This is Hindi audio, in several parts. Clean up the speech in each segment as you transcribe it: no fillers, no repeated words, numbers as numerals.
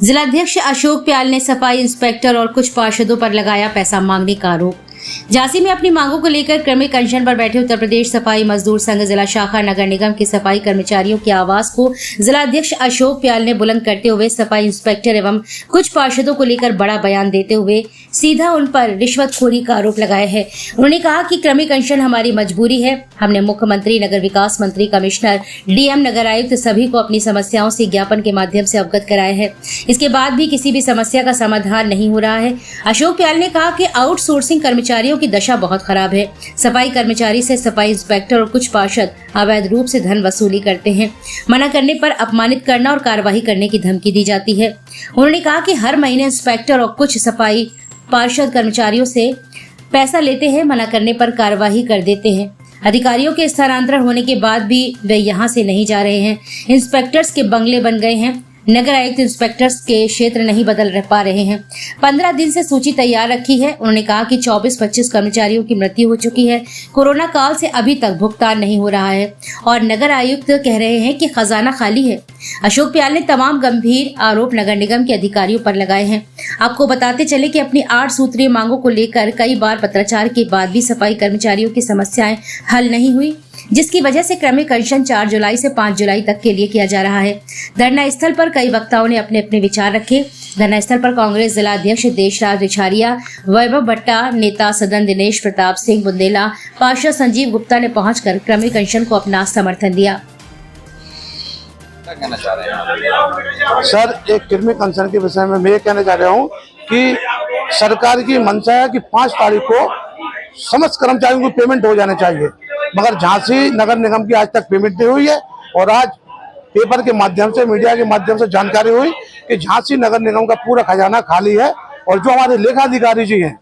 जिलाध्यक्ष अशोक प्याल ने सफाई इंस्पेक्टर और कुछ पार्षदों पर लगाया पैसा मांगने का आरोप। झांसी में अपनी मांगों को लेकर क्रमिक अनशन पर बैठे उत्तर प्रदेश सफाई मजदूर संघ जिला शाखा नगर निगम के सफाई कर्मचारियों की आवाज को जिलाध्यक्ष अशोक प्याल ने बुलंद करते हुए सफाई इंस्पेक्टर एवं कुछ पार्षदों को लेकर बड़ा बयान देते हुए सीधा उन पर रिश्वतखोरी का आरोप लगाया है। उन्होंने कहा कि क्रमिक अनशन हमारी मजबूरी है। हमने मुख्यमंत्री, नगर विकास मंत्री, कमिश्नर, डीएम, नगर आयुक्त सभी को अपनी समस्याओं से ज्ञापन के माध्यम से अवगत कराया है। इसके बाद भी किसी भी समस्या का समाधान नहीं हो रहा है। अशोक प्याल ने कहा कि आउटसोर्सिंग कर्मचारियों की दशा बहुत खराब है। सफाई कर्मचारी से सफाई इंस्पेक्टर और कुछ पार्षद अवैध रूप से धन वसूली करते हैं। मना करने पर अपमानित करना और कार्रवाई करने की धमकी दी जाती है। उन्होंने कहा कि हर महीने इंस्पेक्टर और कुछ सफाई पार्षद कर्मचारियों से पैसा लेते हैं, मना करने पर कार्रवाई कर देते हैं। अधिकारियों के स्थानांतरण होने के बाद भी वे यहाँ से नहीं जा रहे हैं। इंस्पेक्टर्स के बंगले बन गए हैं। नगर आयुक्त इंस्पेक्टर्स के क्षेत्र नहीं बदल पा रहे हैं। 15 दिन से सूची तैयार रखी है। उन्होंने कहा कि 24-25 कर्मचारियों की मृत्यु हो चुकी है। कोरोना काल से अभी तक भुगतान नहीं हो रहा है और नगर आयुक्त कह रहे हैं कि खजाना खाली है। अशोक प्याल ने तमाम गंभीर आरोप नगर निगम के अधिकारियों पर लगाए हैं। आपको बताते चले कि अपनी 8 सूत्रीय मांगों को लेकर कई बार पत्राचार के बाद भी सफाई कर्मचारियों की समस्याएं हल नहीं हुई, जिसकी वजह से क्रमिक अनशन 4 जुलाई से 5 जुलाई तक के लिए किया जा रहा है। धरना स्थल पर कई वक्ताओं ने अपने अपने विचार रखे। धरना स्थल पर कांग्रेस जिला अध्यक्ष देशराज रिछारिया, वैभव भट्टा, नेता सदन दिनेश प्रताप सिंह बुंदेला, पार्षद संजीव गुप्ता ने पहुंचकर क्रमिक अनशन को अपना समर्थन दिया। कहना चाह रहे हैं सर, एक क्रमिक अनशन के विषय में मैं ये कहना चाह रहा हूँ कि सरकार की मंशा है कि 5 तारीख को समस्त कर्मचारियों को पेमेंट हो जाना चाहिए, मगर झांसी नगर निगम की आज तक पेमेंट नहीं हुई है। और आज पेपर के माध्यम से, मीडिया के माध्यम से जानकारी हुई कि झांसी नगर निगम का पूरा खजाना खाली है। और जो हमारे लेखाधिकारी जी हैं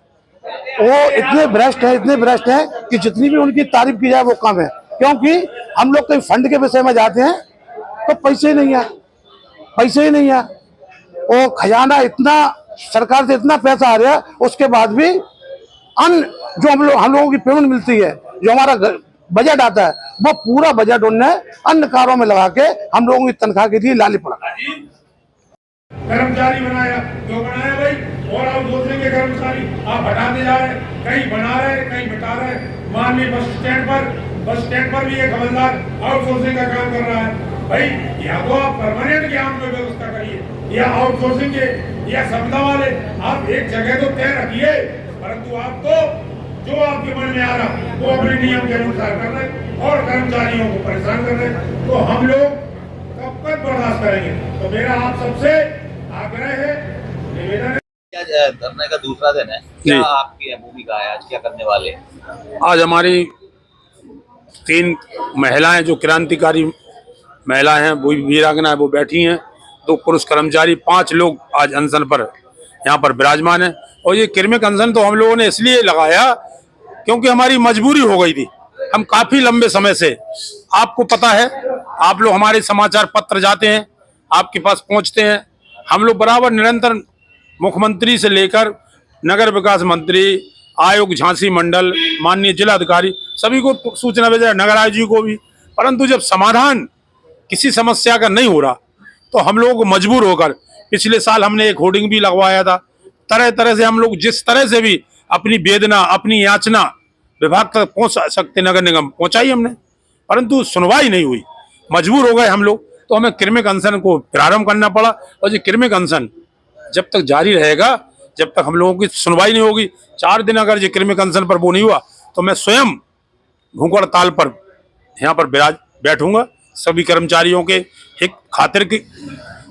वो इतने भ्रष्ट हैं कि जितनी भी उनकी तारीफ की जाए वो कम है। क्योंकि हम लोग कहीं फंड के विषय में जाते हैं तो पैसे ही नहीं है। वो खजाना इतना, सरकार से इतना पैसा आ रहा है, उसके बाद भी अन्य जो हम लोगों की पेमेंट मिलती है, जो हमारा बजट आता है, वो पूरा बजट उनने अन्य कारों में लगा के हम लोगों की तनख्वाह के लिए लाली पड़ा। कर्मचारी बनाया, क्यों बनाया भाई? और आप दूसरे के कर्मचारी आप हटाते जा रहे, कहीं बना रहे, कहीं मिटा रहे। माननीय बस स्टैंड पर भी एक हवलदार आउटसोर्सिंग का काम कर रहा है। भाई या तो आप परमानेंट ज्ञान में व्यवस्था करिए, या आउटसोर्सिंग के, या संविदा वाले, आप एक जगह तो तय रखिए। परंतु आप तो जो आपके मन में आ रहा वो अपने नियम के अनुसार कर रहे और कर्मचारियों को परेशान कर रहे, तो हम लोग कब तक बर्दाश्त करेंगे? तो मेरा आप सबसे आग्रह है, निवेदन है। धरने का दूसरा दिन है, क्या आपकी भूमिका है आज, क्या करने वाले? आज हमारी 3 महिलाएं जो क्रांतिकारी महिलाएं हैं, वो वीरांगना है, वो बैठी हैं। 2 पुरुष कर्मचारी, 5 लोग आज अनशन पर यहाँ पर विराजमान है। और ये क्रमिक अनशन तो हम लोगों ने इसलिए लगाया क्योंकि हमारी मजबूरी हो गई थी। हम काफी लंबे समय से, आपको पता है, आप लोग हमारे समाचार पत्र जाते हैं, आपके पास पहुंचते हैं। हम लोग बराबर निरंतर मुख्यमंत्री से लेकर नगर विकास मंत्री, आयोग झांसी मंडल, माननीय जिलाधिकारी सभी को सूचना भेजा, नगर आयुक्त जी को भी। परंतु जब समाधान किसी समस्या का नहीं हो रहा तो हम लोगों को मजबूर होकर पिछले साल हमने एक होर्डिंग भी लगवाया था। तरह तरह से हम लोग जिस तरह से भी अपनी वेदना, अपनी याचना विभाग तक पहुंच सकते नगर निगम पहुंचाई हमने, परंतु सुनवाई नहीं हुई। मजबूर हो गए हम लोग, तो हमें क्रमिक अनशन को प्रारंभ करना पड़ा। और ये क्रमिक अनशन जब तक जारी रहेगा, जब तक हम लोगों की सुनवाई नहीं होगी, 4 दिन अगर ये क्रमिक अनशन पर वो नहीं हुआ तो मैं स्वयं भूख हड़ताल पर यहाँ पर बैठूंगा सभी कर्मचारियों के हित खातिर की,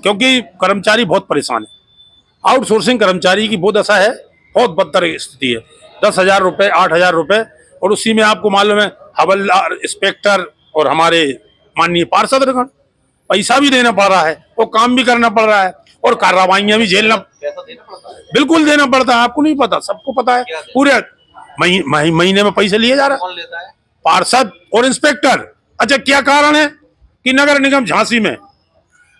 क्योंकि कर्मचारी बहुत परेशान है। आउटसोर्सिंग कर्मचारी की वो दशा है, बहुत बदतर स्थिति है। 10,000 रुपये, 8,000 रुपये, और उसी में आपको मालूम है हवलदार, इंस्पेक्टर और हमारे माननीय पार्षदगण पैसा भी देना पड़ रहा है और काम भी करना पड़ रहा है और कार्रवाइयां भी झेलना, बिल्कुल देना पड़ता है। आपको नहीं पता, सबको पता है। पूरे महीने में पैसे लिए जा रहे हैं पार्षद और इंस्पेक्टर। अच्छा, क्या कारण है कि नगर निगम झांसी में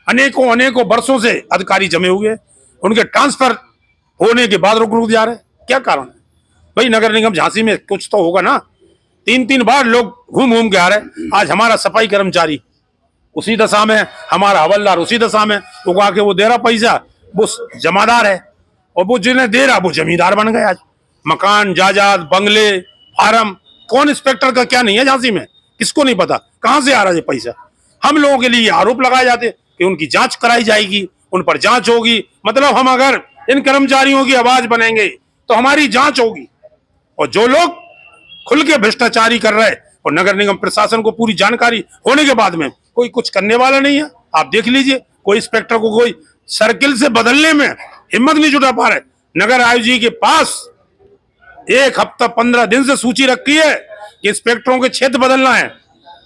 अनेकों वर्षों से अधिकारी जमे हुए हैं, उनके ट्रांसफर होने के बाद रुक जा रहे हैं? क्या कारण है भाई? नगर निगम झांसी में कुछ तो होगा ना। 3 बार लोग घूम के आ रहे। आज हमारा सफाई कर्मचारी उसी दशा में, हमारा हवलदार उसी दशा में, उगा के वो दे रहा पैसा, वो जमादार है, और वो जिन्हें दे रहा वो जमींदार बन गए। आज मकान, जायदाद, बंगले, फार्म, कौन इंस्पेक्टर का क्या नहीं है झांसी में, किसको नहीं पता कहां से आ रहा है पैसा। हम लोगों के लिए आरोप लगाए जाते कि उनकी जांच कराई जाएगी, उन पर जांच होगी। मतलब हम अगर इन कर्मचारियों की आवाज बनेंगे तो हमारी जांच होगी। और जो लोग खुल के भ्रष्टाचारी कर रहे हैं और नगर निगम प्रशासन को पूरी जानकारी होने के बाद में कोई कुछ करने वाला नहीं है। आप देख लीजिए, कोई इंस्पेक्टर को कोई सर्किल से बदलने में हिम्मत नहीं जुटा पा रहे। नगर आयुक्त जी के पास 1 हफ्ता 15 दिन से सूची रखी है कि इंस्पेक्टरों के क्षेत्र बदलना है,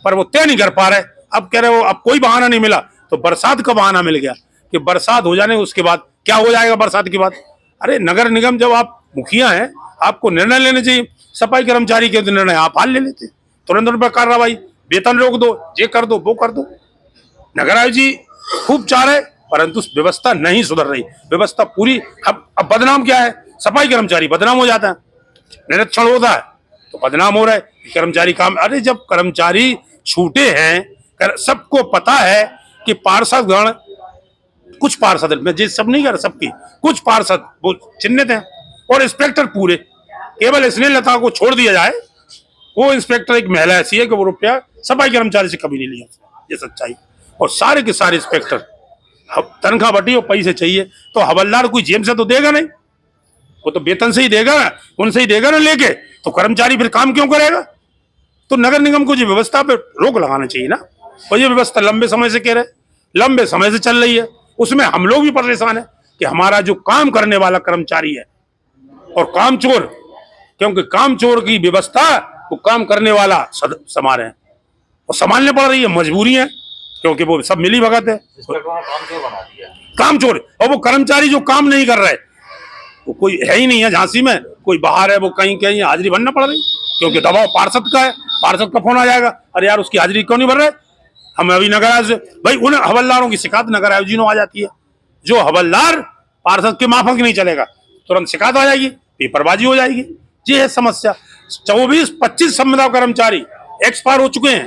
पर वो तय नहीं कर पा रहे। अब कह रहे हो अब कोई बहाना नहीं मिला, तो बरसात का बहाना मिल गया कि बरसात हो जाने उसके बाद क्या हो जाएगा बरसात के बाद। अरे नगर निगम जब आप मुखिया हैं, आपको निर्णय लेने चाहिए। सफाई कर्मचारी के निर्णय आप हाल ले लेते, तुरंत उन पर कार्रवाई, वेतन रोक दो, ये कर दो, वो कर दो। नगर आयुक्त जी खूब चाह रहे, परंतु व्यवस्था नहीं सुधर रही। व्यवस्था पूरी अब बदनाम क्या है, सफाई कर्मचारी बदनाम हो जाता है, निरीक्षण होता है तो बदनाम हो रहा है कर्मचारी काम। अरे जब कर्मचारी छूटे हैं, सबको पता है कि पार्षद गण, कुछ पार्षद, मैं जी सब नहीं कर सबकी, कुछ पार्षद वो चिन्हित हैं और इंस्पेक्टर पूरे, केवल इसलिए लता को छोड़ दिया जाए। वो इंस्पेक्टर एक महिला ऐसी है कि वो रुपया सफाई कर्मचारी से कभी नहीं लिया, ये सच्चाई। और सारे के सारे इंस्पेक्टर तनख्वाह बटी और पैसे चाहिए, तो हवलदार कोई जेब से तो देगा नहीं, वो तो वेतन से ही देगा, उनसे ही देगा ना लेके, तो कर्मचारी फिर काम क्यों करेगा। तो नगर निगम को जो व्यवस्था पे रोक लगाना चाहिए ना। और ये व्यवस्था लंबे समय से कह रहे, लंबे समय से चल रही है, उसमें हम लोग भी परेशान है कि हमारा जो काम करने वाला कर्मचारी है और कामचोर, क्योंकि कामचोर की व्यवस्था वो काम करने वाला संभाल रहे हैं और संभालने पड़ रही है, मजबूरी है, क्योंकि वो सब मिली भगत है। कामचोर, और वो कर्मचारी जो काम नहीं कर रहे, वो कोई है ही नहीं है झांसी में, कोई बाहर है, वो कहीं कहीं हाजिरी भरना पड़ रही, क्योंकि दबाव पार्षद का है। पार्षद का फोन आ जाएगा, अरे यार उसकी हाजिरी क्यों नहीं भर रहे। हम अभी नगर आयुक्त भाई, उन हवलदारों की शिकायत नगर आयुक्त जी आ जाती है। जो हवलदार पार्षद के माफक नहीं चलेगा, तुरंत शिकायत आ जाएगी, पेपरबाजी हो जाएगी। ये है समस्या। 24-25 संविदा कर्मचारी एक्सपायर हो चुके हैं,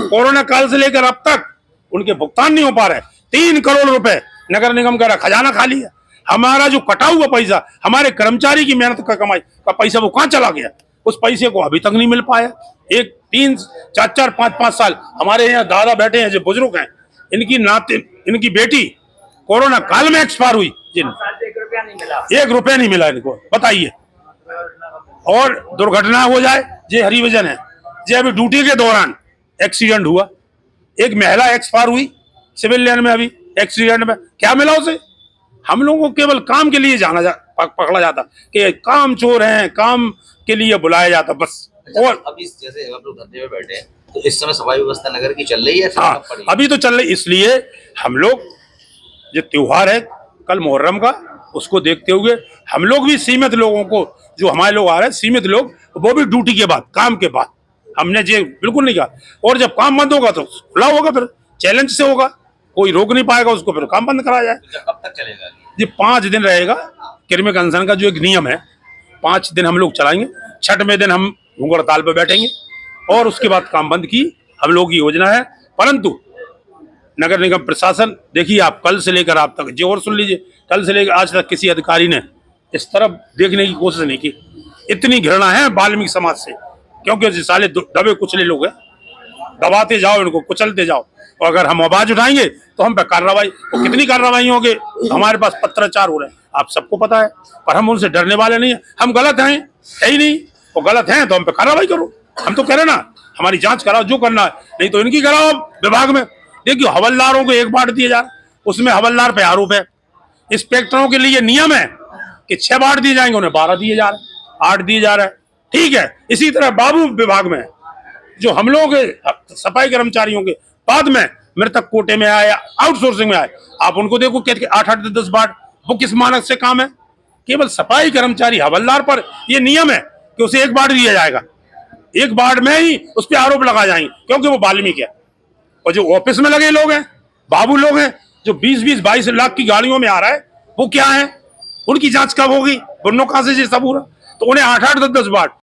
कोरोना काल से लेकर अब तक उनके भुगतान नहीं हो पा रहे। 3 करोड़ रुपए नगर निगम का खजाना खाली है। हमारा जो कटा हुआ पैसा, हमारे कर्मचारी की मेहनत का कमाई का पैसा, वो कहाँ चला गया। उस पैसे को अभी तक नहीं मिल पाया। 1, 3, 4, 5 साल हमारे यहाँ दादा बैठे हैं जो बुजुर्ग हैं, इनकी नाते, इनकी बेटी कोरोना काल में एक्सपायर हुई, जिन 1 रुपया नहीं मिला इनको, बताइए। और दुर्घटना हो जाए, ये हरिभजन है, ये अभी ड्यूटी के दौरान एक्सीडेंट हुआ, एक महिला एक्सपायर हुई सिविल लाइन में, अभी एक्सीडेंट में क्या मिला उसे। हम लोगों को केवल काम के लिए पकड़ा जाता कि काम चोर हैं, काम के लिए बुलाया जाता बस। और अभी जैसे आप लोग धरने में बैठे हैं, तो इस समय सफाई व्यवस्था नगर की चल रही है। हाँ, अभी तो चल रही, इसलिए हम लोग जो त्योहार है कल मुहर्रम का, उसको देखते हुए हम लोग भी सीमित लोगों को, जो हमारे लोग आ रहे हैं सीमित लोग, वो भी ड्यूटी के बाद, काम के बाद, हमने ये बिल्कुल नहीं कहा। और जब काम बंद होगा तो खुला होगा, फिर चैलेंज से होगा, कोई रोक नहीं पाएगा उसको, फिर काम बंद कराया जाए। कब तक चलेगा ये 5 दिन रहेगा। कृमि अनशन का जो एक नियम है, 5 दिन हम लोग चलाएंगे। 6वें दिन हम भूख हड़ताल पर बैठेंगे और उसके बाद काम बंद की हम लोग की योजना है। परंतु नगर निगम प्रशासन, देखिए आप कल से लेकर आप तक, जो और सुन लीजिए, कल से लेकर आज तक किसी अधिकारी ने इस तरफ देखने की कोशिश नहीं की। इतनी घृणा है वाल्मीकि समाज से, क्योंकि साले दबे कुचले लोग हैं, दबाते जाओ इनको, कुचलते जाओ। और अगर हम आवाज उठाएंगे तो हम पे कार्रवाई, तो कितनी कार्रवाई होगी। हमारे पास पत्राचार हो रहे हैं, आप सबको पता है, पर हम उनसे डरने वाले नहीं है। हम गलत हैं, है ही नहीं, वो गलत हैं तो हम पे कार्रवाई करो। हम तो कह रहे ना, हमारी जांच कराओ, जो करना है, नहीं तो इनकी कराओ विभाग में। देखिए हवलदारों को 1 बांट दिया जा रहा है, उसमें हवलदार पे आरोप है। इंस्पेक्टरों के लिए नियम है कि 6 बांट दिए जाएंगे, उन्हें 12 दिए जा रहे हैं, 8 दिए जा रहे हैं, ठीक है। इसी तरह बाबू विभाग में जो हम लोग सफाई कर्मचारियों के बाद में मृतक कोटे में आए, आउटसोर्सिंग में आए, आप उनको देखो 8-8, 10 बांट, वो किस मानक से काम है। केवल सफाई कर्मचारी हवलदार पर यह नियम है कि उसे 1 बांट दिया जाएगा, 1 बांट में ही उस पर आरोप लगाए जाएंगे, क्योंकि वो वाल्मीकि है। और जो ऑफिस में लगे लोग हैं, बाबू लोग हैं, जो 20-22 लाख की गाड़ियों में आ रहा है, वो क्या है, उनकी जांच कब होगी, बुन्नो कहां से ये सब हो रहा। तो उन्हें 8-8, 10-10 बांट